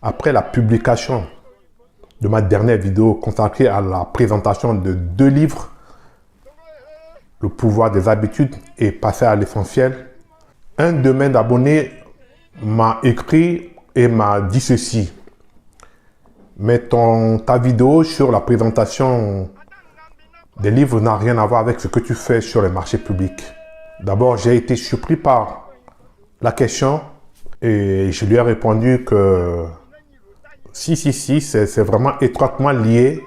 Après la publication de ma dernière vidéo consacrée à la présentation de 2 livres, Le pouvoir des habitudes et Passer à l'essentiel, un de mes abonnés m'a écrit et m'a dit ceci. Mais ta vidéo sur la présentation des livres n'a rien à voir avec ce que tu fais sur les marchés publics. D'abord, j'ai été surpris par la question et je lui ai répondu que si, c'est vraiment étroitement lié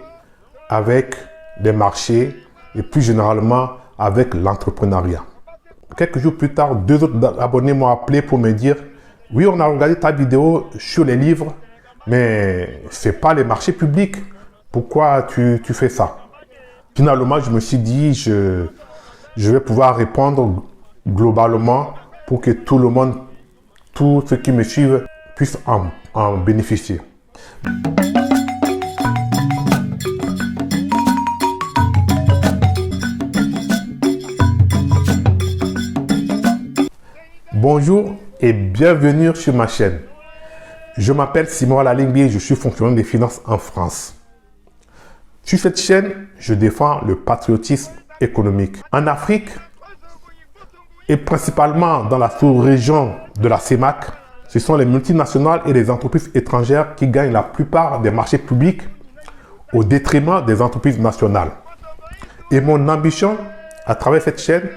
avec les marchés et plus généralement avec l'entrepreneuriat. Quelques jours plus tard, 2 autres abonnés m'ont appelé pour me dire « Oui, on a regardé ta vidéo sur les livres, mais ce n'est pas les marchés publics. Pourquoi tu fais ça ?» Finalement, je me suis dit je vais pouvoir répondre globalement pour que tout le monde, tous ceux qui me suivent, puissent en bénéficier. Bonjour et bienvenue sur ma chaîne. Je m'appelle Simon Alalingbi et je suis fonctionnaire des finances en France. Sur cette chaîne, je défends le patriotisme économique. En Afrique, et principalement dans la sous-région de la CEMAC, ce sont les multinationales et les entreprises étrangères qui gagnent la plupart des marchés publics au détriment des entreprises nationales. Et mon ambition à travers cette chaîne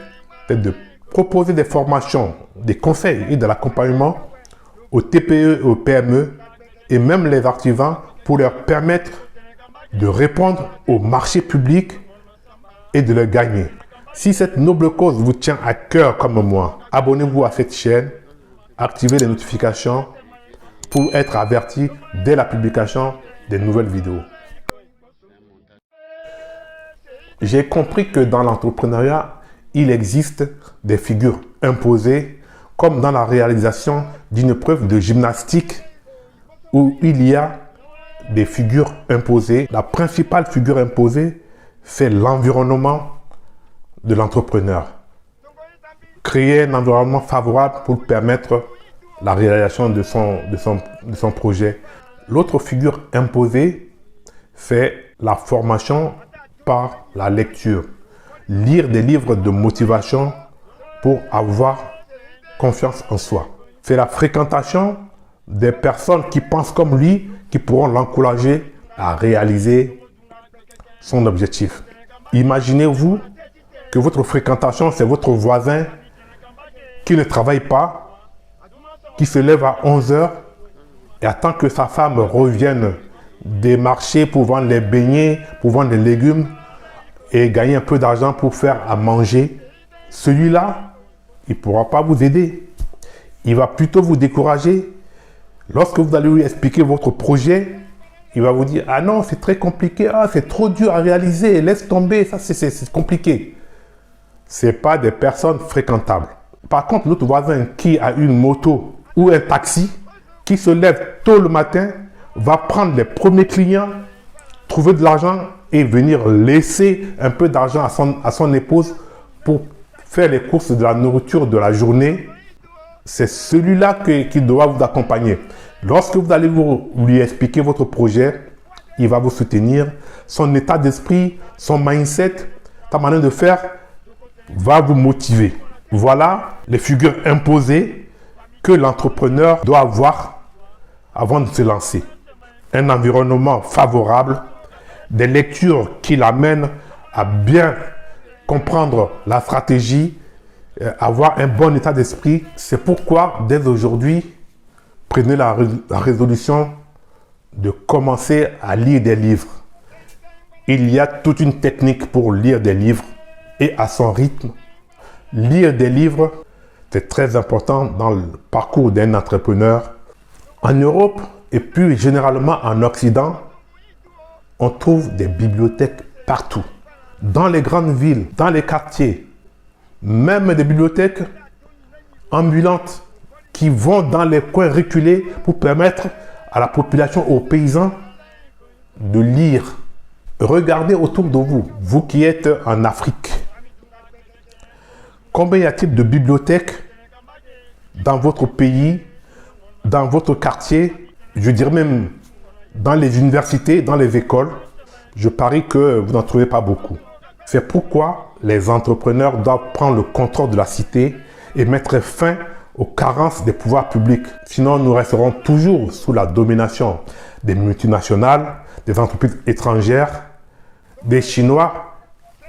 est de proposer des formations, des conseils et de l'accompagnement aux TPE et aux PME et même les artisans pour leur permettre de répondre aux marchés publics et de les gagner. Si cette noble cause vous tient à cœur comme moi, abonnez-vous à cette chaîne, activez les notifications pour être averti dès la publication des nouvelles vidéos. J'ai compris que dans l'entrepreneuriat, il existe des figures imposées, comme dans la réalisation d'une preuve de gymnastique où il y a des figures imposées. La principale figure imposée, c'est l'environnement de l'entrepreneur. Créer un environnement favorable pour permettre la réalisation de son projet. L'autre figure imposée, c'est la formation par la lecture. Lire des livres de motivation pour avoir confiance en soi. C'est la fréquentation des personnes qui pensent comme lui, qui pourront l'encourager à réaliser son objectif. Imaginez-vous que votre fréquentation, c'est votre voisin qui ne travaille pas, qui se lève à 11 h et attend que sa femme revienne des marchés pour vendre les beignets, pour vendre les légumes et gagner un peu d'argent pour faire à manger. Celui-là, il ne pourra pas vous aider. Il va plutôt vous décourager. Lorsque vous allez lui expliquer votre projet, il va vous dire « Ah non, c'est très compliqué, ah, c'est trop dur à réaliser, laisse tomber, ça c'est compliqué. » Ce n'est pas des personnes fréquentables. Par contre, l'autre voisin qui a une moto ou un taxi, qui se lève tôt le matin, va prendre les premiers clients, trouver de l'argent et venir laisser un peu d'argent à son épouse pour faire les courses de la nourriture de la journée. C'est celui-là qui doit vous accompagner. Lorsque vous allez lui expliquer votre projet, il va vous soutenir. Son état d'esprit, son mindset, ta manière de faire va vous motiver. Voilà les figures imposées que l'entrepreneur doit avoir avant de se lancer. Un environnement favorable, des lectures qui l'amènent à bien comprendre la stratégie, avoir un bon état d'esprit. C'est pourquoi, dès aujourd'hui, prenez la résolution de commencer à lire des livres. Il y a toute une technique pour lire des livres et à son rythme. Lire des livres, c'est très important dans le parcours d'un entrepreneur. En Europe et plus généralement en Occident, on trouve des bibliothèques partout. Dans les grandes villes, dans les quartiers, même des bibliothèques ambulantes qui vont dans les coins reculés pour permettre à la population, aux paysans, de lire. Regardez autour de vous, vous qui êtes en Afrique. Combien y a-t-il de bibliothèques dans votre pays, dans votre quartier, je dirais même dans les universités, dans les écoles, je parie que vous n'en trouvez pas beaucoup. C'est pourquoi les entrepreneurs doivent prendre le contrôle de la cité et mettre fin aux carences des pouvoirs publics. Sinon, nous resterons toujours sous la domination des multinationales, des entreprises étrangères, des Chinois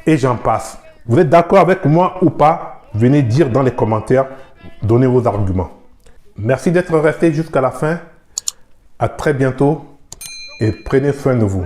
et j'en passe. Vous êtes d'accord avec moi ou pas? Venez dire dans les commentaires, donnez vos arguments. Merci d'être resté jusqu'à la fin. À très bientôt et prenez soin de vous.